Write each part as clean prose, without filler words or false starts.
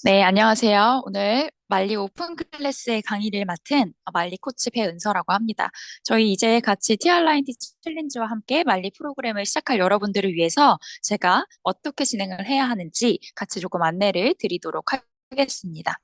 네, 안녕하세요. 오늘 말리 오픈 클래스의 강의를 맡은 말리 코치 배은서라고 합니다. 저희 이제 같이 TR9T 챌린지와 함께 말리 프로그램을 시작할 여러분들을 위해서 제가 어떻게 진행을 해야 하는지 같이 조금 안내를 드리도록 하겠습니다.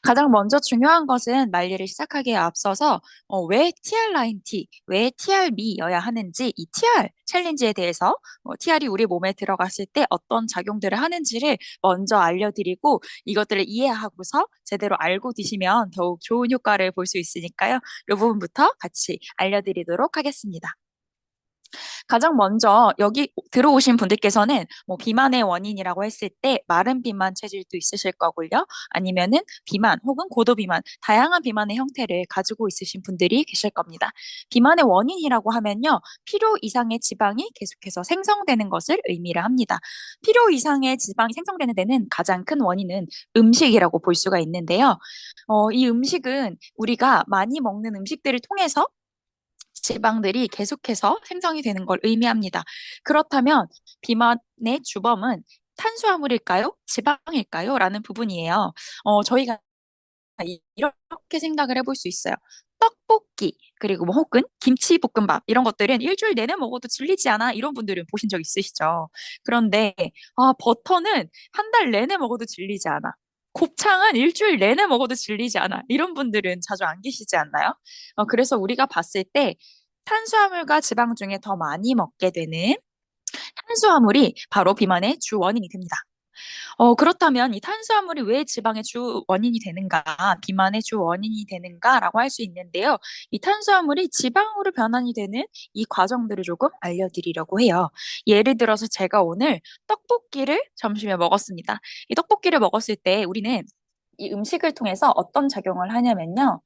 가장 먼저 중요한 것은 말리를 시작하기에 앞서서 왜 TR9T, 왜 TRM이어야 하는지 이 TR 챌린지에 대해서 TR이 우리 몸에 들어갔을 때 어떤 작용들을 하는지를 먼저 알려드리고 이것들을 이해하고서 제대로 알고 드시면 더욱 좋은 효과를 볼 수 있으니까요. 이 부분부터 같이 알려드리도록 하겠습니다. 가장 먼저 여기 들어오신 분들께서는 뭐 비만의 원인이라고 했을 때 마른 비만 체질도 있으실 거고요. 아니면은 비만 혹은 고도 비만, 다양한 비만의 형태를 가지고 있으신 분들이 계실 겁니다. 비만의 원인이라고 하면요. 필요 이상의 지방이 계속해서 생성되는 것을 의미를 합니다. 필요 이상의 지방이 생성되는 데는 가장 큰 원인은 음식이라고 볼 수가 있는데요. 이 음식은 우리가 많이 먹는 음식들을 통해서 지방들이 계속해서 생성이 되는 걸 의미합니다. 그렇다면 비만의 주범은 탄수화물일까요? 지방일까요? 라는 부분이에요. 저희가 이렇게 생각을 해볼 수 있어요. 떡볶이, 그리고 뭐 혹은 김치볶음밥 이런 것들은 일주일 내내 먹어도 질리지 않아 이런 분들은 보신 적 있으시죠? 그런데 버터는 한 달 내내 먹어도 질리지 않아. 곱창은 일주일 내내 먹어도 질리지 않아. 이런 분들은 자주 안 계시지 않나요? 그래서 우리가 봤을 때 탄수화물과 지방 중에 더 많이 먹게 되는 탄수화물이 바로 비만의 주 원인이 됩니다. 그렇다면 이 탄수화물이 왜 지방의 주 원인이 되는가, 비만의 주 원인이 되는가라고 할 수 있는데요. 이 탄수화물이 지방으로 변환이 되는 이 과정들을 조금 알려드리려고 해요. 예를 들어서 제가 오늘 떡볶이를 점심에 먹었습니다. 이 떡볶이를 먹었을 때 우리는 이 음식을 통해서 어떤 작용을 하냐면요.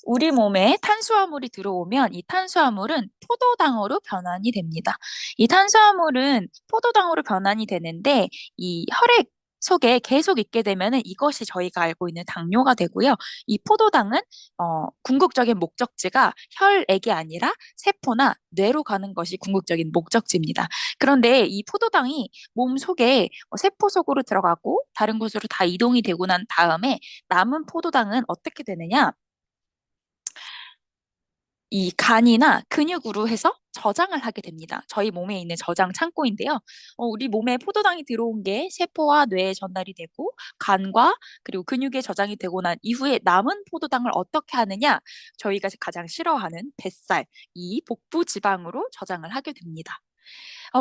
우리 몸에 탄수화물이 들어오면 이 탄수화물은 포도당으로 변환이 됩니다. 이 탄수화물은 포도당으로 변환이 되는데 이 혈액 속에 계속 있게 되면은 이것이 저희가 알고 있는 당뇨가 되고요. 이 포도당은 궁극적인 목적지가 혈액이 아니라 세포나 뇌로 가는 것이 궁극적인 목적지입니다. 그런데 이 포도당이 몸 속에 세포 속으로 들어가고 다른 곳으로 다 이동이 되고 난 다음에 남은 포도당은 어떻게 되느냐? 이 간이나 근육으로 해서 저장을 하게 됩니다. 저희 몸에 있는 저장 창고인데요. 우리 몸에 포도당이 들어온 게 세포와 뇌에 전달이 되고 간과 그리고 근육에 저장이 되고 난 이후에 남은 포도당을 어떻게 하느냐? 저희가 가장 싫어하는 뱃살, 이 복부 지방으로 저장을 하게 됩니다.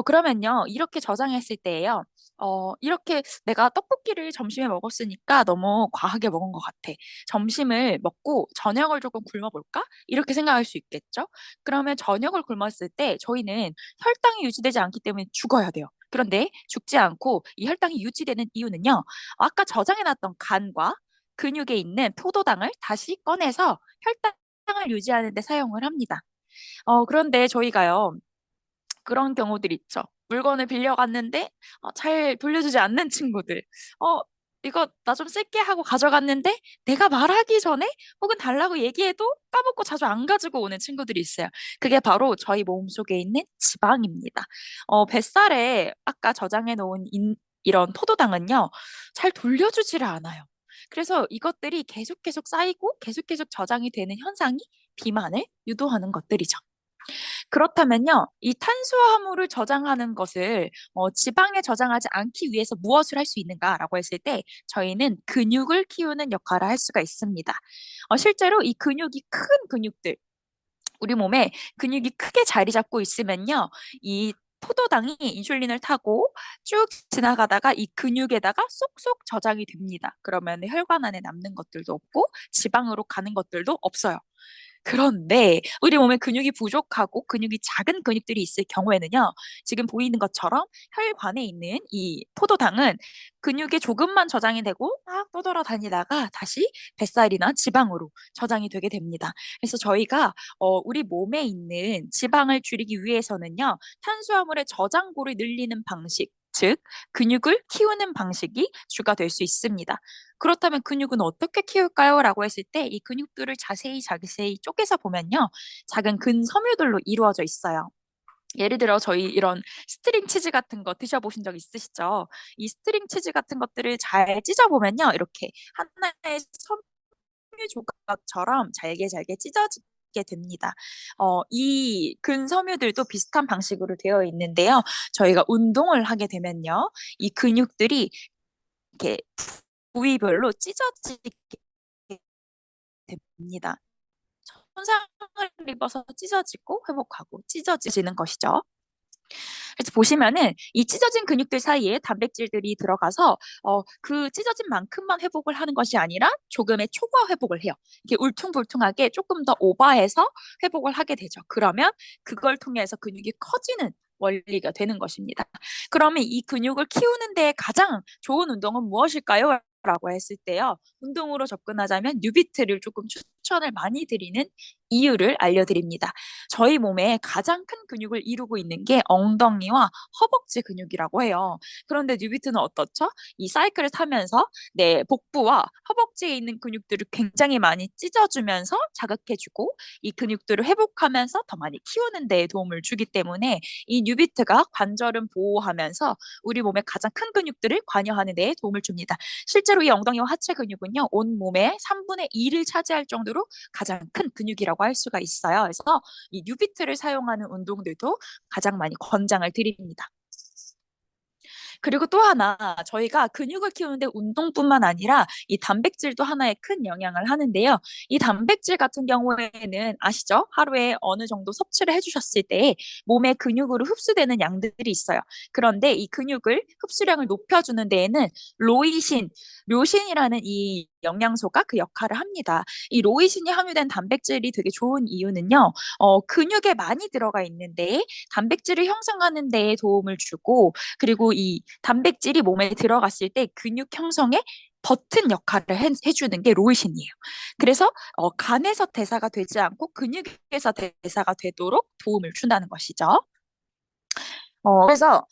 그러면요, 이렇게 저장했을 때예요. 이렇게 내가 떡볶이를 점심에 먹었으니까 너무 과하게 먹은 것 같아. 점심을 먹고 저녁을 조금 굶어볼까? 이렇게 생각할 수 있겠죠? 그러면 저녁을 굶었을 때 저희는 혈당이 유지되지 않기 때문에 죽어야 돼요. 그런데 죽지 않고 이 혈당이 유지되는 이유는요, 아까 저장해놨던 간과 근육에 있는 포도당을 다시 꺼내서 혈당을 유지하는 데 사용을 합니다. 그런데 저희가요, 그런 경우들 있죠. 물건을 빌려갔는데 잘 돌려주지 않는 친구들. 어, 이거 나 좀 쓸게 하고 가져갔는데 내가 말하기 전에 혹은 달라고 얘기해도 까먹고 자주 안 가지고 오는 친구들이 있어요. 그게 바로 저희 몸속에 있는 지방입니다. 뱃살에 아까 저장해 놓은 이런 포도당은요, 잘 돌려주지를 않아요. 그래서 이것들이 계속 쌓이고 계속 저장이 되는 현상이 비만을 유도하는 것들이죠. 그렇다면요, 이 탄수화물을 저장하는 것을 지방에 저장하지 않기 위해서 무엇을 할 수 있는가라고 했을 때 저희는 근육을 키우는 역할을 할 수가 있습니다. 실제로 이 근육이 큰 근육들, 우리 몸에 근육이 크게 자리 잡고 있으면요, 이 포도당이 인슐린을 타고 쭉 지나가다가 이 근육에다가 쏙쏙 저장이 됩니다. 그러면 혈관 안에 남는 것들도 없고 지방으로 가는 것들도 없어요. 그런데 우리 몸에 근육이 부족하고 근육이 작은 근육들이 있을 경우에는요, 지금 보이는 것처럼 혈관에 있는 이 포도당은 근육에 조금만 저장이 되고 막 떠돌아다니다가 다시 뱃살이나 지방으로 저장이 되게 됩니다. 그래서 저희가 우리 몸에 있는 지방을 줄이기 위해서는요, 탄수화물의 저장고를 늘리는 방식, 즉 근육을 키우는 방식이 주가 될 수 있습니다. 그렇다면 근육은 어떻게 키울까요? 라고 했을 때 이 근육들을 자세히 쪼개서 보면요, 작은 근섬유들로 이루어져 있어요. 예를 들어 저희 이런 스트링 치즈 같은 거 드셔보신 적 있으시죠? 이 스트링 치즈 같은 것들을 잘 찢어보면요. 이렇게 하나의 섬유 조각처럼 잘게 잘게 찢어지게 됩니다. 이 근섬유들도 비슷한 방식으로 되어 있는데요. 저희가 운동을 하게 되면요. 이 근육들이 이렇게 부위별로 찢어지게 됩니다. 손상을 입어서 찢어지고 회복하고 찢어지는 것이죠. 그래서 보시면은 이 찢어진 근육들 사이에 단백질들이 들어가서 그 찢어진 만큼만 회복을 하는 것이 아니라 조금의 초과 회복을 해요. 이렇게 울퉁불퉁하게 조금 더 오버해서 회복을 하게 되죠. 그러면 그걸 통해서 근육이 커지는 원리가 되는 것입니다. 그러면 이 근육을 키우는 데 가장 좋은 운동은 무엇일까요? 라고 했을 때요. 운동으로 접근하자면 뉴비트를 조금 추천을 많이 드리는 이유를 알려드립니다. 저희 몸에 가장 큰 근육을 이루고 있는 게 엉덩이와 허벅지 근육이라고 해요. 그런데 뉴비트는 어떻죠? 이 사이클을 타면서 내 복부와 허벅지에 있는 근육들을 굉장히 많이 찢어주면서 자극해주고 이 근육들을 회복하면서 더 많이 키우는 데 도움을 주기 때문에 이 뉴비트가 관절은 보호하면서 우리 몸의 가장 큰 근육들을 관여하는 데 도움을 줍니다. 실제로 이 엉덩이와 하체 근육은요, 온 몸의 3분의 2를 차지할 정도로 가장 큰 근육이라고 할 수가 있어요. 그래서 이 뉴비트를 사용하는 운동들도 가장 많이 권장을 드립니다. 그리고 또 하나 저희가 근육을 키우는데 운동뿐만 아니라 이 단백질도 하나의 큰 영향을 하는데요. 이 단백질 같은 경우에는 아시죠? 하루에 어느 정도 섭취를 해주셨을 때 몸의 근육으로 흡수되는 양들이 있어요. 그런데 이 근육을 흡수량을 높여주는 데에는 로이신, 료신이라는 이 영양소가 그 역할을 합니다. 이 로이신이 함유된 단백질이 되게 좋은 이유는요. 근육에 많이 들어가 있는데 단백질을 형성하는 데에 도움을 주고 그리고 이 단백질이 몸에 들어갔을 때 근육 형성에 버튼 역할을 해주는 게 로이신이에요. 그래서 간에서 대사가 되지 않고 근육에서 대사가 되도록 도움을 준다는 것이죠. 그래서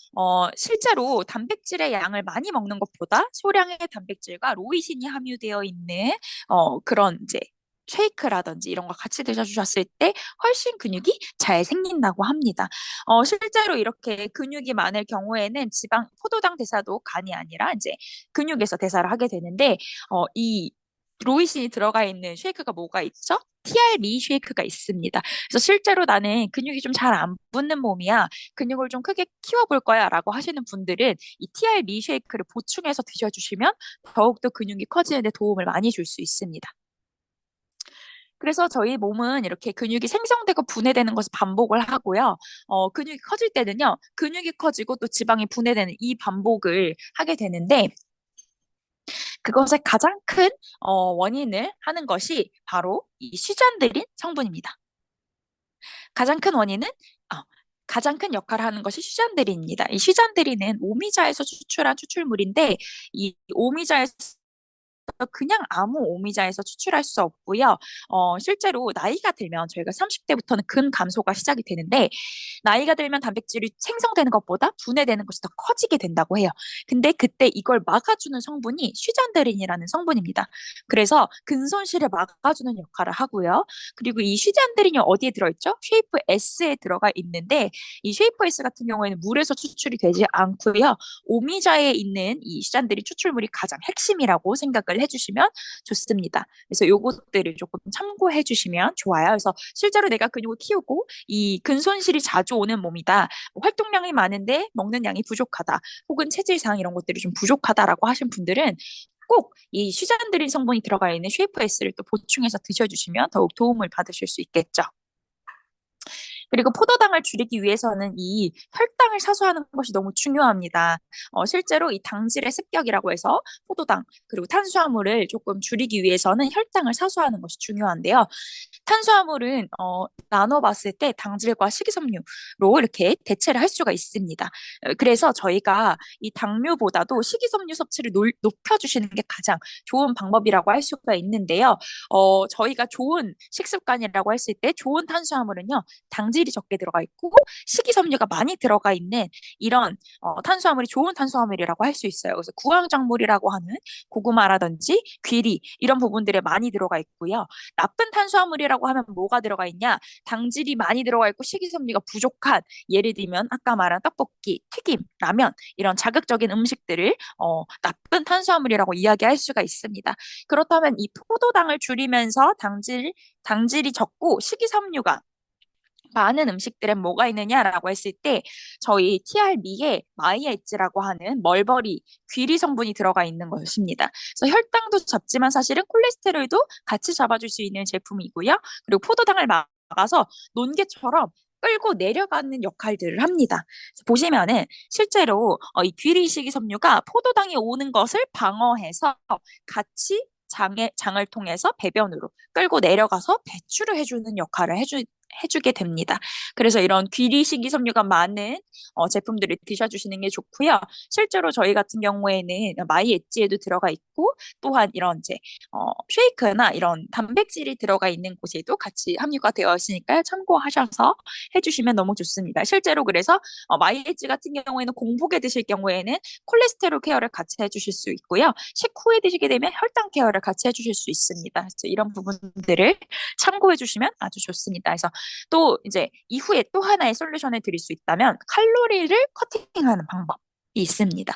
실제로 단백질의 양을 많이 먹는 것보다 소량의 단백질과 로이신이 함유되어 있는 그런 이제 쉐이크라든지 이런 거 같이 드셔주셨을 때 훨씬 근육이 잘 생긴다고 합니다. 실제로 이렇게 근육이 많을 경우에는 지방, 포도당 대사도 간이 아니라 이제 근육에서 대사를 하게 되는데 이 로이신이 들어가 있는 쉐이크가 뭐가 있죠? TRB 쉐이크가 있습니다. 그래서 실제로 나는 근육이 좀 잘 안 붙는 몸이야. 근육을 좀 크게 키워볼 거야 라고 하시는 분들은 이 TRB 쉐이크를 보충해서 드셔주시면 더욱더 근육이 커지는 데 도움을 많이 줄 수 있습니다. 그래서 저희 몸은 이렇게 근육이 생성되고 분해되는 것을 반복을 하고요. 근육이 커질 때는요, 근육이 커지고 또 지방이 분해되는 이 반복을 하게 되는데, 그것의 가장 큰 원인을 하는 것이 바로 이 시잔들인 성분입니다. 가장 큰 원인은 어, 가장 큰 역할을 하는 것이 시잔데린입니다. 이 시잔데린은 오미자에서 추출한 추출물인데 이 오미자에서 그냥 아무 오미자에서 추출할 수 없고요. 실제로 나이가 들면 저희가 30대부터는 근 감소가 시작이 되는데 나이가 들면 단백질이 생성되는 것보다 분해되는 것이 더 커지게 된다고 해요. 근데 그때 이걸 막아주는 성분이 쉬잔데린이라는 성분입니다. 그래서 근손실을 막아주는 역할을 하고요. 그리고 이 쉬잔데린이 어디에 들어있죠? 쉐이프 S에 들어가 있는데 이 쉐이프 S 같은 경우에는 물에서 추출이 되지 않고요. 오미자에 있는 이 쉬잔데린 추출물이 가장 핵심이라고 생각을 해주시면 좋습니다. 그래서 요것들을 조금 참고해 주시면 좋아요. 그래서 실제로 내가 근육을 키우고 이 근손실이 자주 오는 몸이다. 뭐 활동량이 많은데 먹는 양이 부족하다. 혹은 체질상 이런 것들이 좀 부족하다라고 하신 분들은 꼭 이 슈잔드린 성분이 들어가 있는 쉐이프에스를 또 보충해서 드셔주시면 더욱 도움을 받으실 수 있겠죠. 그리고 포도당을 줄이기 위해서는 이 혈당을 사수하는 것이 너무 중요합니다. 실제로 이 당질의 습격이라고 해서 포도당 그리고 탄수화물을 조금 줄이기 위해서는 혈당을 사수하는 것이 중요한데요. 탄수화물은 나눠봤을 때 당질과 식이섬유로 이렇게 대체를 할 수가 있습니다. 그래서 저희가 이 당류보다도 식이섬유 섭취를 높여주시는 게 가장 좋은 방법이라고 할 수가 있는데요. 저희가 좋은 식습관이라고 했을 때 좋은 탄수화물은요, 당질 당질이 적게 들어가 있고 식이섬유가 많이 들어가 있는 이런 탄수화물이 좋은 탄수화물이라고 할 수 있어요. 그래서 구황작물이라고 하는 고구마라든지 귀리 이런 부분들에 많이 들어가 있고요. 나쁜 탄수화물이라고 하면 뭐가 들어가 있냐? 당질이 많이 들어가 있고 식이섬유가 부족한 예를 들면 아까 말한 떡볶이, 튀김, 라면 이런 자극적인 음식들을 나쁜 탄수화물이라고 이야기할 수가 있습니다. 그렇다면 이 포도당을 줄이면서 당질이 적고 식이섬유가 많은 음식들엔 뭐가 있느냐라고 했을 때 저희 TRM에 마이 엣지라고 하는 멀버리 귀리 성분이 들어가 있는 것입니다. 그래서 혈당도 잡지만 사실은 콜레스테롤도 같이 잡아줄 수 있는 제품이고요. 그리고 포도당을 막아서 논개처럼 끌고 내려가는 역할들을 합니다. 보시면은 실제로 이 귀리 식이섬유가 포도당이 오는 것을 방어해서 같이 장을 통해서 배변으로 끌고 내려가서 배출을 해주는 역할을 해주게 됩니다. 그래서 이런 귀리 식이섬유가 많은 제품들을 드셔주시는 게 좋고요. 실제로 저희 같은 경우에는 마이 엣지에도 들어가 있고 또한 이런 이제 쉐이크나 이런 단백질이 들어가 있는 곳에도 같이 함유가 되어 있으니까요. 참고하셔서 해주시면 너무 좋습니다. 실제로 그래서 마이 엣지 같은 경우에는 공복에 드실 경우에는 콜레스테롤 케어를 같이 해주실 수 있고요. 식후에 드시게 되면 혈당 케어를 같이 해주실 수 있습니다. 그래서 이런 부분들을 참고해 주시면 아주 좋습니다. 그래서 또 이제 이후에 또 하나의 솔루션을 드릴 수 있다면 칼로리를 커팅하는 방법이 있습니다.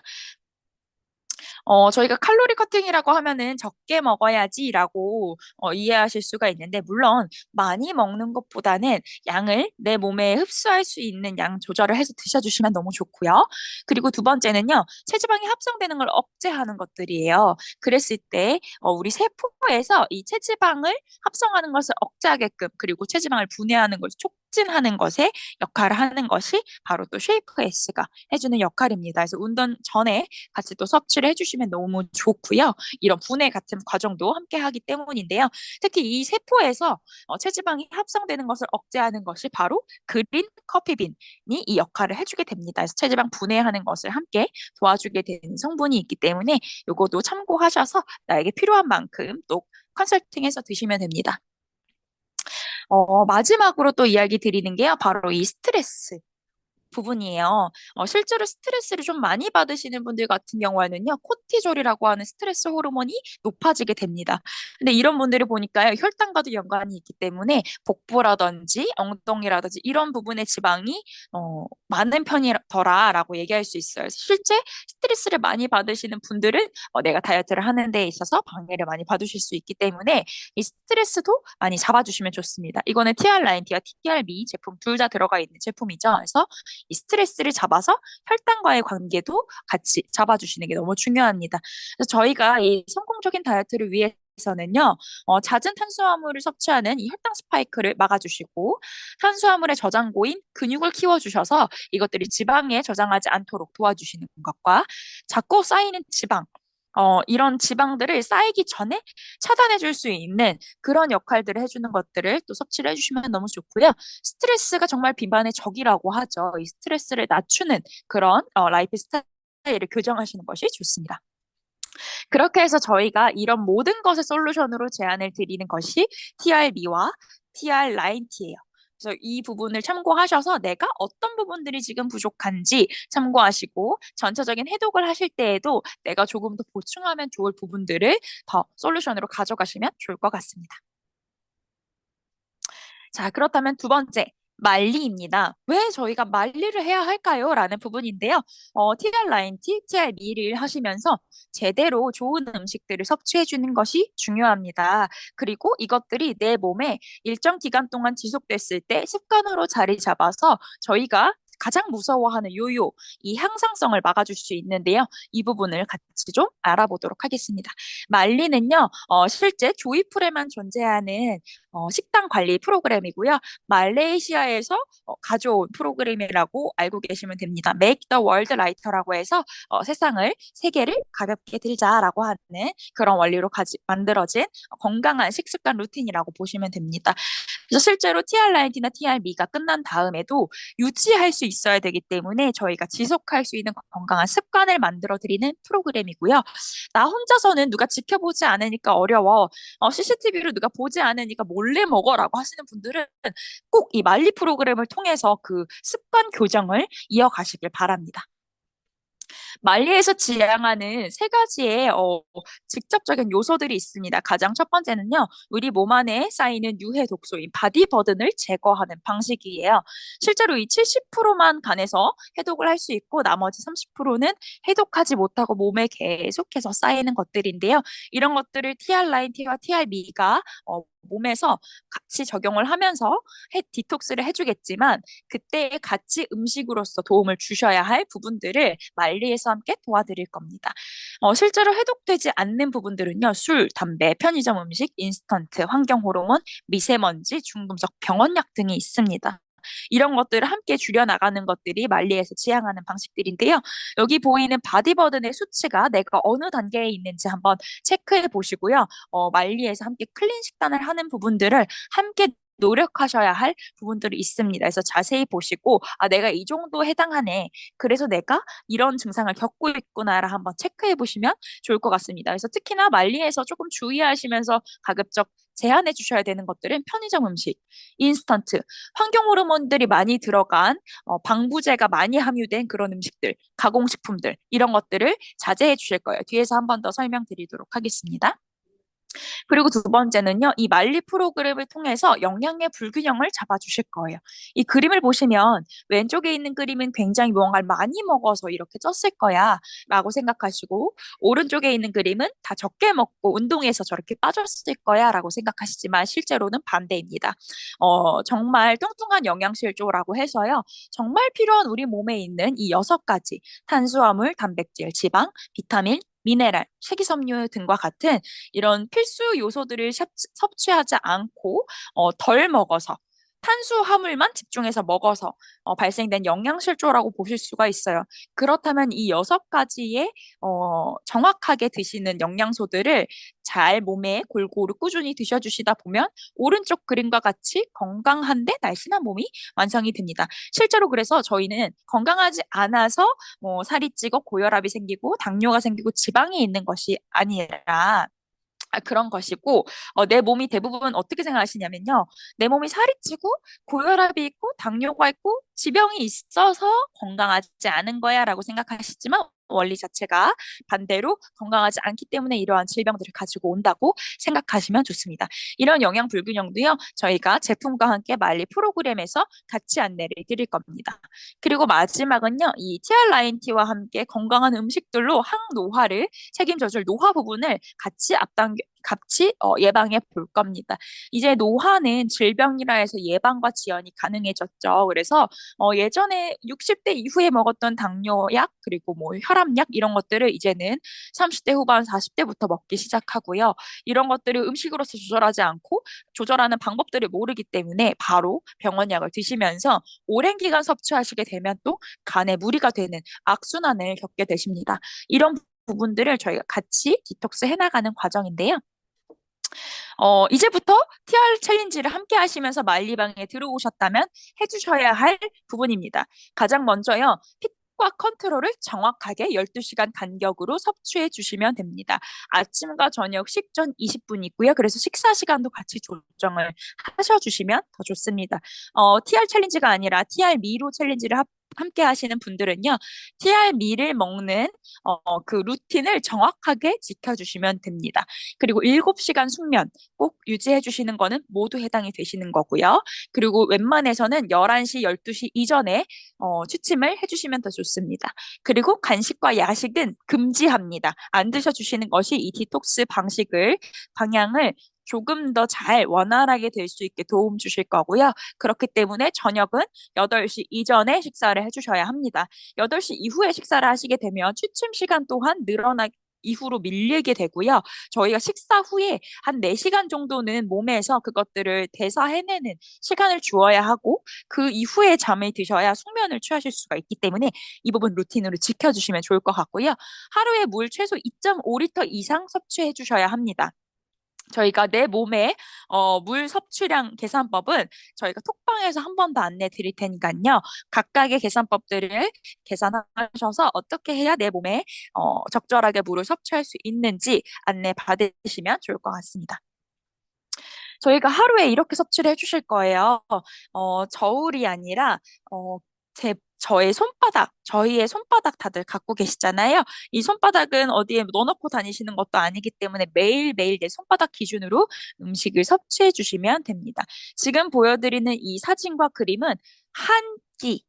저희가 칼로리 커팅이라고 하면은 적게 먹어야지라고 이해하실 수가 있는데, 물론 많이 먹는 것보다는 양을 내 몸에 흡수할 수 있는 양 조절을 해서 드셔주시면 너무 좋고요. 그리고 두 번째는요, 체지방이 합성되는 걸 억제하는 것들이에요. 그랬을 때, 우리 세포에서 이 체지방을 합성하는 것을 억제하게끔, 그리고 체지방을 분해하는 것을 촉진하는 것에 역할을 하는 것이 바로 또 쉐이크 S가 해주는 역할입니다. 그래서 운동 전에 같이 또 섭취를 해주시면 너무 좋고요. 이런 분해 같은 과정도 함께 하기 때문인데요. 특히 이 세포에서 체지방이 합성되는 것을 억제하는 것이 바로 그린 커피빈이 이 역할을 해주게 됩니다. 그래서 체지방 분해하는 것을 함께 도와주게 되는 성분이 있기 때문에 이것도 참고하셔서 나에게 필요한 만큼 또 컨설팅해서 드시면 됩니다. 마지막으로 또 이야기 드리는 게요. 바로 이 스트레스 부분이에요. 실제로 스트레스를 좀 많이 받으시는 분들 같은 경우에는요, 코티졸이라고 하는 스트레스 호르몬이 높아지게 됩니다. 근데 이런 분들을 보니까요, 혈당과도 연관이 있기 때문에 복부라든지 엉덩이라든지 이런 부분의 지방이 많은 편이더라라고 얘기할 수 있어요. 실제 스트레스를 많이 받으시는 분들은 내가 다이어트를 하는 데 있어서 방해를 많이 받으실 수 있기 때문에 이 스트레스도 많이 잡아주시면 좋습니다. 이거는 TR9T와 TRB 제품 둘 다 들어가 있는 제품이죠. 그래서 이 스트레스를 잡아서 혈당과의 관계도 같이 잡아주시는 게 너무 중요합니다. 그래서 저희가 이 성공적인 다이어트를 위해서는요, 잦은 탄수화물을 섭취하는 이 혈당 스파이크를 막아주시고, 탄수화물의 저장고인 근육을 키워주셔서 이것들이 지방에 저장하지 않도록 도와주시는 것과, 자꾸 쌓이는 지방, 이런 지방들을 쌓이기 전에 차단해 줄 수 있는 그런 역할들을 해주는 것들을 또 섭취를 해주시면 너무 좋고요. 스트레스가 정말 비만의 적이라고 하죠. 이 스트레스를 낮추는 그런 라이프 스타일을 교정하시는 것이 좋습니다. 그렇게 해서 저희가 이런 모든 것을 솔루션으로 제안을 드리는 것이 TRB와 TR9T예요. 그래서 이 부분을 참고하셔서 내가 어떤 부분들이 지금 부족한지 참고하시고 전체적인 해독을 하실 때에도 내가 조금 더 보충하면 좋을 부분들을 더 솔루션으로 가져가시면 좋을 것 같습니다. 자, 그렇다면 두 번째, 말리입니다. 왜 저희가 말리를 해야 할까요? 라는 부분인데요. TR9T, TRB를 하시면서 제대로 좋은 음식들을 섭취해 주는 것이 중요합니다. 그리고 이것들이 내 몸에 일정 기간 동안 지속됐을 때 습관으로 자리 잡아서 저희가 가장 무서워하는 요요, 이 향상성을 막아줄 수 있는데요. 이 부분을 같이 좀 알아보도록 하겠습니다. 말리는요, 실제 조이풀에만 존재하는 식단 관리 프로그램이고요. 말레이시아에서 가져온 프로그램이라고 알고 계시면 됩니다. Make the World Lighter라고 해서 세계를 가볍게 들자라고 하는 그런 원리로 만들어진 건강한 식습관 루틴이라고 보시면 됩니다. 그래서 실제로 TR9T나 TRB가 끝난 다음에도 유지할 수 있어야 되기 때문에 저희가 지속할 수 있는 건강한 습관을 만들어 드리는 프로그램이고요. 나 혼자서는 누가 지켜보지 않으니까 어려워. CCTV로 누가 보지 않으니까 몰래 먹어라고 하시는 분들은 꼭 이 말리 프로그램을 통해서 그 습관 교정을 이어가시길 바랍니다. 말리에서 지향하는 세 가지의 직접적인 요소들이 있습니다. 가장 첫 번째는요, 우리 몸 안에 쌓이는 유해 독소인 바디버든을 제거하는 방식이에요. 실제로 이 70%만 간에서 해독을 할 수 있고 나머지 30%는 해독하지 못하고 몸에 계속해서 쌓이는 것들인데요. 이런 것들을 TR9T와 TRB가 몸에서 같이 적용을 하면서 디톡스를 해주겠지만 그때 같이 음식으로서 도움을 주셔야 할 부분들을 말리에서 함께 도와드릴 겁니다. 실제로 해독되지 않는 부분들은요, 술, 담배, 편의점 음식, 인스턴트, 환경호르몬, 미세먼지, 중금속, 병원약 등이 있습니다. 이런 것들을 함께 줄여나가는 것들이 말리에서 지향하는 방식들인데요. 여기 보이는 바디버든의 수치가 내가 어느 단계에 있는지 한번 체크해 보시고요. 말리에서 함께 클린 식단을 하는 부분들을 함께 노력하셔야 할 부분들이 있습니다. 그래서 자세히 보시고, 아, 내가 이 정도 해당하네. 그래서 내가 이런 증상을 겪고 있구나를 한번 체크해 보시면 좋을 것 같습니다. 그래서 특히나 말리에서 조금 주의하시면서 가급적 제한해 주셔야 되는 것들은 편의점 음식, 인스턴트, 환경 호르몬들이 많이 들어간 방부제가 많이 함유된 그런 음식들, 가공식품들 이런 것들을 자제해 주실 거예요. 뒤에서 한 번 더 설명드리도록 하겠습니다. 그리고 두 번째는요, 이 말리 프로그램을 통해서 영양의 불균형을 잡아주실 거예요. 이 그림을 보시면 왼쪽에 있는 그림은 굉장히 무언가를 많이 먹어서 이렇게 쪘을 거야 라고 생각하시고, 오른쪽에 있는 그림은 다 적게 먹고 운동해서 저렇게 빠졌을 거야 라고 생각하시지만 실제로는 반대입니다. 정말 뚱뚱한 영양실조라고 해서요, 정말 필요한 우리 몸에 있는 이 6가지 탄수화물, 단백질, 지방, 비타민, 미네랄, 식이섬유 등과 같은 이런 필수 요소들을 섭취하지 않고 덜 먹어서 탄수화물만 집중해서 먹어서 발생된 영양실조라고 보실 수가 있어요. 그렇다면 이 6가지의 정확하게 드시는 영양소들을 잘 몸에 골고루 꾸준히 드셔주시다 보면 오른쪽 그림과 같이 건강한데 날씬한 몸이 완성이 됩니다. 실제로 그래서 저희는 건강하지 않아서 살이 찌고 고혈압이 생기고 당뇨가 생기고 지방이 있는 것이 아니라 그런 것이고, 내 몸이 대부분 어떻게 생각하시냐면요. 내 몸이 살이 찌고, 고혈압이 있고, 당뇨가 있고, 지병이 있어서 건강하지 않은 거야 라고 생각하시지만, 원리 자체가 반대로 건강하지 않기 때문에 이러한 질병들을 가지고 온다고 생각하시면 좋습니다. 이런 영양 불균형도요, 저희가 제품과 함께 말리 프로그램에서 같이 안내를 드릴 겁니다. 그리고 마지막은요, 이 TR9T와 함께 건강한 음식들로 항노화를 책임져줄 노화 부분을 같이 예방해 볼 겁니다. 이제 노화는 질병이라 해서 예방과 지연이 가능해졌죠. 그래서 예전에 60대 이후에 먹었던 당뇨약 그리고 뭐 혈압약 이런 것들을 이제는 30대 후반 40대부터 먹기 시작하고요. 이런 것들을 음식으로서 조절하지 않고 조절하는 방법들을 모르기 때문에 바로 병원약을 드시면서 오랜 기간 섭취하시게 되면 또 간에 무리가 되는 악순환을 겪게 되십니다. 이런 부분들을 저희가 같이 디톡스 해나가는 과정인데요. 이제부터 TR 챌린지를 함께 하시면서 말리방에 들어오셨다면 해주셔야 할 부분입니다. 가장 먼저요, 핏과 컨트롤을 정확하게 12시간 간격으로 섭취해 주시면 됩니다. 아침과 저녁 식전 20분 있고요. 그래서 식사 시간도 같이 조정을 하셔주시면 더 좋습니다. TR 챌린지가 아니라 TR 미로 챌린지를 함께 하시는 분들은요, TR 미를 먹는 그 루틴을 정확하게 지켜주시면 됩니다. 그리고 7시간 숙면 꼭 유지해 주시는 거는 모두 해당이 되시는 거고요. 그리고 웬만해서는 11시, 12시 이전에 취침을 해주시면 더 좋습니다. 그리고 간식과 야식은 금지합니다. 안 드셔주시는 것이 이 디톡스 방향을 조금 더 잘 원활하게 될 수 있게 도움 주실 거고요. 그렇기 때문에 저녁은 8시 이전에 식사를 해주셔야 합니다. 8시 이후에 식사를 하시게 되면 취침 시간 또한 이후로 밀리게 되고요. 저희가 식사 후에 한 4시간 정도는 몸에서 그것들을 대사해내는 시간을 주어야 하고 그 이후에 잠을 드셔야 숙면을 취하실 수가 있기 때문에 이 부분 루틴으로 지켜주시면 좋을 것 같고요. 하루에 물 최소 2.5리터 이상 섭취해 주셔야 합니다. 저희가 내 몸의 물 섭취량 계산법은 저희가 톡방에서 한 번 더 안내 드릴 테니까요. 각각의 계산법들을 계산하셔서 어떻게 해야 내 몸에 적절하게 물을 섭취할 수 있는지 안내 받으시면 좋을 것 같습니다. 저희가 하루에 이렇게 섭취를 해주실 거예요. 저울이 아니라, 어, 저희의 손바닥 다들 갖고 계시잖아요. 이 손바닥은 어디에 넣어놓고 다니시는 것도 아니기 때문에 매일매일 내 손바닥 기준으로 음식을 섭취해 주시면 됩니다. 지금 보여드리는 이 사진과 그림은 한 끼,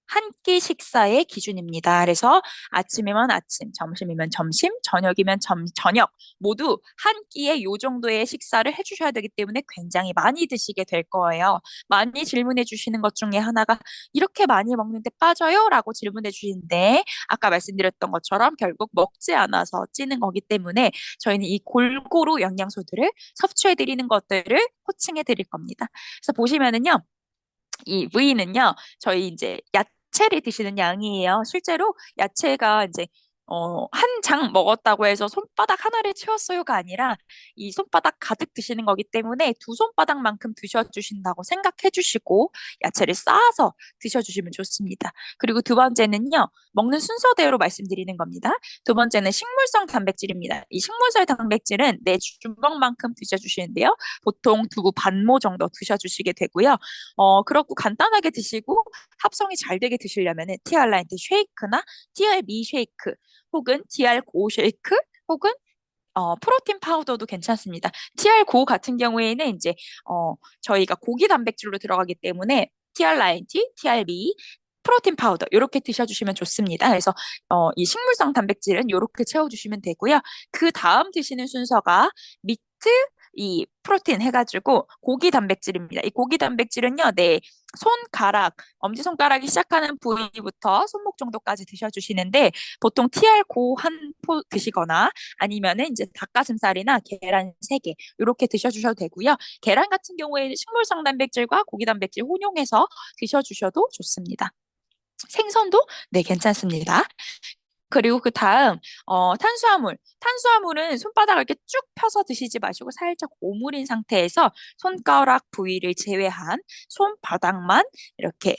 한 끼 식사의 기준입니다. 그래서 아침이면 아침, 점심이면 점심, 저녁이면 저녁 모두 한 끼에 요 정도의 식사를 해주셔야 되기 때문에 굉장히 많이 드시게 될 거예요. 많이 질문해 주시는 것 중에 하나가 이렇게 많이 먹는데 빠져요? 라고 질문해 주시는데 아까 말씀드렸던 것처럼 결국 먹지 않아서 찌는 거기 때문에 저희는 이 골고루 영양소들을 섭취해 드리는 것들을 코칭해 드릴 겁니다. 그래서 보시면은요. 이 V는요, 저희 이제 야채를 드시는 양이에요. 실제로 야채가 이제 한 장 먹었다고 해서 손바닥 하나를 채웠어요가 아니라 이 손바닥 가득 드시는 거기 때문에 두 손바닥만큼 드셔주신다고 생각해 주시고 야채를 쌓아서 드셔주시면 좋습니다. 그리고 두 번째는요, 먹는 순서대로 말씀드리는 겁니다. 두 번째는 식물성 단백질입니다. 이 식물성 단백질은 내 주먹만큼 드셔주시는데요. 보통 두부 반모 정도 드셔주시게 되고요. 그렇고 간단하게 드시고 합성이 잘 되게 드시려면은 TR9 쉐이크나 TRB 쉐이크 혹은 TR9 쉐이크 혹은 프로틴 파우더도 괜찮습니다. TR9 같은 경우에는 이제 저희가 고기 단백질로 들어가기 때문에 TR9, TRB 프로틴 파우더 이렇게 드셔주시면 좋습니다. 그래서 이 식물성 단백질은 이렇게 채워주시면 되고요. 그 다음 드시는 순서가 미트 이 프로틴 해가지고 고기 단백질입니다. 이 고기 단백질은요, 네, 손가락, 엄지손가락이 시작하는 부위부터 손목 정도까지 드셔주시는데 보통 TR9 한 포 드시거나 아니면은 이제 닭가슴살이나 계란 3개 이렇게 드셔주셔도 되고요. 계란 같은 경우에 식물성 단백질과 고기 단백질 혼용해서 드셔주셔도 좋습니다. 생선도 네, 괜찮습니다. 그리고 그 다음, 탄수화물. 탄수화물은 손바닥을 이렇게 쭉 펴서 드시지 마시고 살짝 오므린 상태에서 손가락 부위를 제외한 손바닥만 이렇게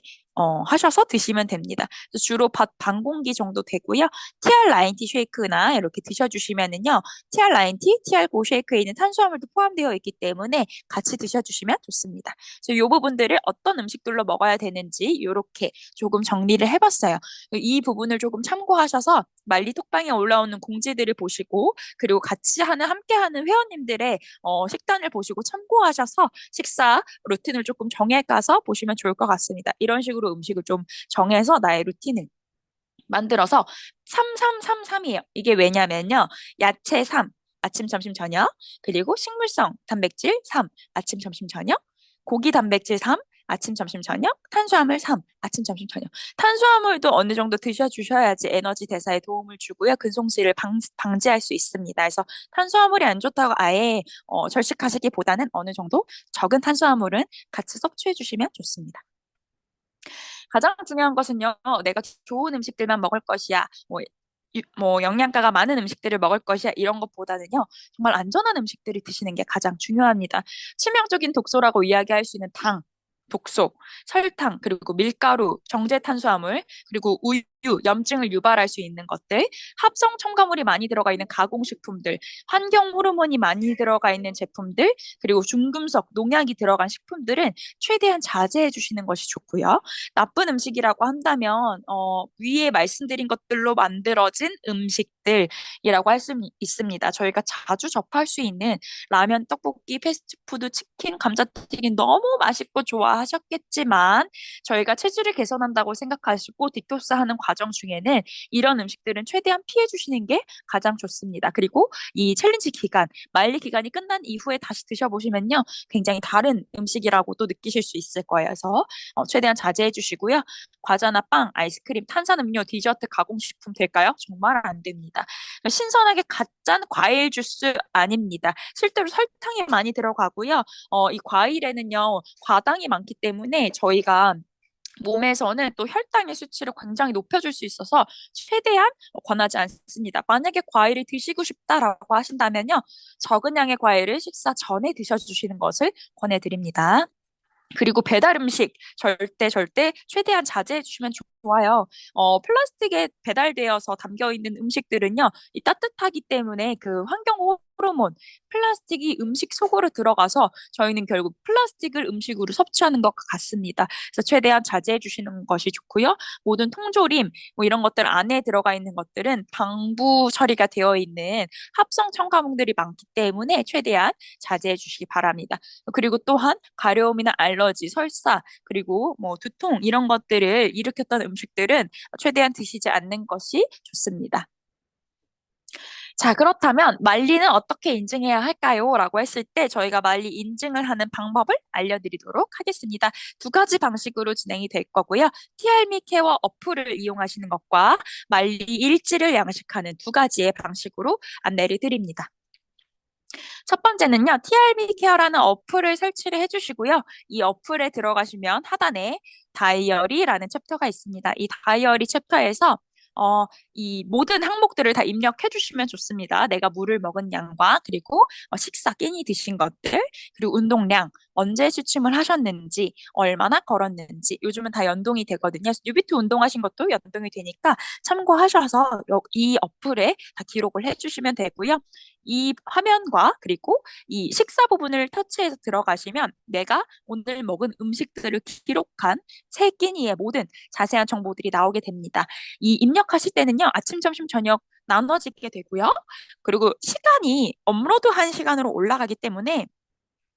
하셔서 드시면 됩니다. 주로 밥 반 공기 정도 되고요. TR9T 쉐이크나 이렇게 드셔주시면은요. TR9T, TR9 쉐이크에 있는 탄수화물도 포함되어 있기 때문에 같이 드셔주시면 좋습니다. 그래서 이 부분들을 어떤 음식들로 먹어야 되는지 이렇게 조금 정리를 해봤어요. 이 부분을 조금 참고하셔서 말리 톡방에 올라오는 공지들을 보시고 그리고 같이 함께하는 회원님들의 식단을 보시고 참고하셔서 식사 루틴을 조금 정해가서 보시면 좋을 것 같습니다. 이런 식으로 음식을 좀 정해서 나의 루틴을 만들어서 3333이에요. 이게 왜냐면요. 야채 3, 아침, 점심, 저녁. 그리고 식물성 단백질 3, 아침, 점심, 저녁. 고기 단백질 3, 아침, 점심, 저녁. 탄수화물 3, 아침, 점심, 저녁. 탄수화물도 어느 정도 드셔주셔야지 에너지 대사에 도움을 주고요. 근손실을 방지할 수 있습니다. 그래서 탄수화물이 안 좋다고 아예 절식하시기보다는 어느 정도 적은 탄수화물은 같이 섭취해 주시면 좋습니다. 가장 중요한 것은요, 내가 좋은 음식들만 먹을 것이야. 뭐 영양가가 많은 음식들을 먹을 것이야. 이런 것보다는요, 정말 안전한 음식들을 드시는 게 가장 중요합니다. 치명적인 독소라고 이야기할 수 있는 당, 독소, 설탕, 그리고 밀가루, 정제 탄수화물, 그리고 우유, 염증을 유발할 수 있는 것들, 합성 첨가물이 많이 들어가 있는 가공식품들, 환경 호르몬이 많이 들어가 있는 제품들, 그리고 중금속, 농약이 들어간 식품들은 최대한 자제해 주시는 것이 좋고요. 나쁜 음식이라고 한다면 위에 말씀드린 것들로 만들어진 음식들이라고 할 수 있습니다. 저희가 자주 접할 수 있는 라면, 떡볶이, 패스트푸드, 치킨, 감자튀김 너무 맛있고 좋아하셨겠지만 저희가 체질을 개선한다고 생각하시고 디톡스하는 과정 중에는 이런 음식들은 최대한 피해 주시는 게 가장 좋습니다. 그리고 이 챌린지 기간, 만리 기간이 끝난 이후에 다시 드셔보시면요. 굉장히 다른 음식이라고 또 느끼실 수 있을 거예요. 그래서 최대한 자제해 주시고요. 과자나 빵, 아이스크림, 탄산음료, 디저트, 가공식품 될까요? 정말 안 됩니다. 신선하게 갓 짠 과일 주스 아닙니다. 실제로 설탕이 많이 들어가고요. 이 과일에는요, 과당이 많기 때문에 저희가 몸에서는 또 혈당의 수치를 굉장히 높여줄 수 있어서 최대한 권하지 않습니다. 만약에 과일을 드시고 싶다라고 하신다면요, 적은 양의 과일을 식사 전에 드셔주시는 것을 권해드립니다. 그리고 배달 음식 절대 최대한 자제해 주시면 좋아요. 플라스틱에 배달되어서 담겨 있는 음식들은요, 이 따뜻하기 때문에 그 환경 호르몬, 플라스틱이 음식 속으로 들어가서 저희는 결국 플라스틱을 음식으로 섭취하는 것 같습니다. 그래서 최대한 자제해 주시는 것이 좋고요. 모든 통조림, 뭐 이런 것들 안에 들어가 있는 것들은 방부 처리가 되어 있는 합성 첨가물들이 많기 때문에 최대한 자제해 주시기 바랍니다. 그리고 또한 가려움이나 알러지, 설사, 그리고 뭐 두통 이런 것들을 일으켰던 음식들은 최대한 드시지 않는 것이 좋습니다. 자, 그렇다면 말리는 어떻게 인증해야 할까요? 라고 했을 때 저희가 말리 인증을 하는 방법을 알려드리도록 하겠습니다. 두 가지 방식으로 진행이 될 거고요. TR미 케어 어플을 이용하시는 것과 말리 일지를 양식하는 두 가지의 방식으로 안내를 드립니다. 첫 번째는요, TR미 케어라는 어플을 설치를 해주시고요. 이 어플에 들어가시면 하단에 다이어리라는 챕터가 있습니다. 이 다이어리 챕터에서 이 모든 항목들을 다 입력해 주시면 좋습니다. 내가 물을 먹은 양과 그리고 식사 끼니 드신 것들, 그리고 운동량, 언제 취침을 하셨는지, 얼마나 걸었는지, 요즘은 다 연동이 되거든요. 뉴비트 운동하신 것도 연동이 되니까 참고하셔서 이 어플에 다 기록을 해주시면 되고요. 이 화면과 그리고 이 식사 부분을 터치해서 들어가시면 내가 오늘 먹은 음식들을 기록한 세 끼니의 모든 자세한 정보들이 나오게 됩니다. 이 입력하실 때는요, 아침, 점심, 저녁 나눠지게 되고요. 그리고 시간이 업로드한 시간으로 올라가기 때문에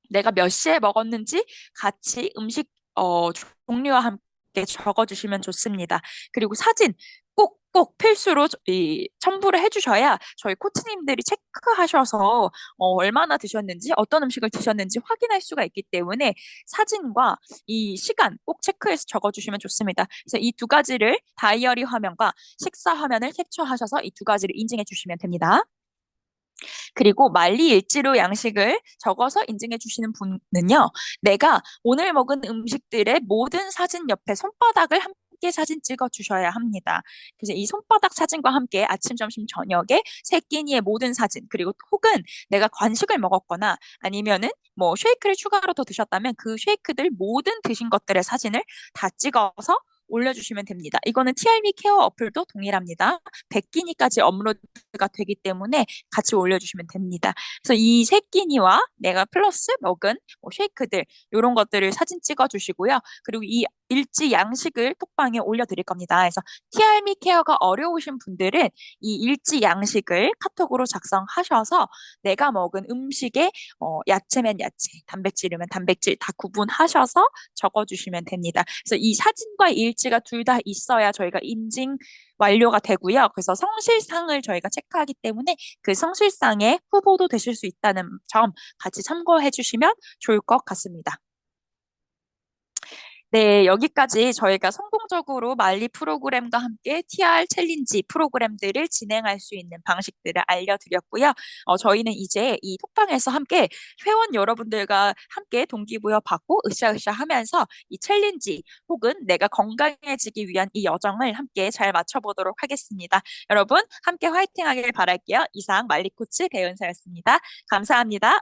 내가 몇 시에 먹었는지 같이 음식 종류와 함께 적어주시면 좋습니다. 그리고 사진 꼭 필수로 첨부를 해주셔야 저희 코치님들이 체크하셔서 얼마나 드셨는지 어떤 음식을 드셨는지 확인할 수가 있기 때문에 사진과 이 시간 꼭 체크해서 적어주시면 좋습니다. 그래서 이 두 가지를 다이어리 화면과 식사 화면을 캡처하셔서 이 두 가지를 인증해 주시면 됩니다. 그리고 말리 일지로 양식을 적어서 인증해 주시는 분은요, 내가 오늘 먹은 음식들의 모든 사진 옆에 손바닥을 함께 사진 찍어 주셔야 합니다. 그래서 이 손바닥 사진과 함께 아침, 점심, 저녁에 세 끼니의 모든 사진, 그리고 혹은 내가 간식을 먹었거나 아니면은 뭐 쉐이크를 추가로 더 드셨다면 그 쉐이크들 모든 드신 것들의 사진을 다 찍어서 올려주시면 됩니다. 이거는 TR미 케어 어플도 동일합니다. 100끼니까지 업로드가 되기 때문에 같이 올려주시면 됩니다. 그래서 이 세 끼니와 내가 플러스 먹은 뭐 쉐이크들 이런 것들을 사진 찍어주시고요. 그리고 이 일지 양식을 톡방에 올려드릴 겁니다. 그래서 TR미 케어가 어려우신 분들은 이 일지 양식을 카톡으로 작성하셔서 내가 먹은 음식에 야채면 야채, 단백질이면 단백질 다 구분하셔서 적어주시면 됩니다. 그래서 이 사진과 일지가 둘 다 있어야 저희가 인증 완료가 되고요. 그래서 성실상을 저희가 체크하기 때문에 그 성실상의 후보도 되실 수 있다는 점 같이 참고해 주시면 좋을 것 같습니다. 네, 여기까지 저희가 성공적으로 말리 프로그램과 함께 TR 챌린지 프로그램들을 진행할 수 있는 방식들을 알려드렸고요. 저희는 이제 이 톡방에서 함께 회원 여러분들과 함께 동기부여 받고 으쌰으쌰 하면서 이 챌린지 혹은 내가 건강해지기 위한 이 여정을 함께 잘 맞춰보도록 하겠습니다. 여러분, 함께 화이팅 하길 바랄게요. 이상 말리 코치 배은서였습니다. 감사합니다.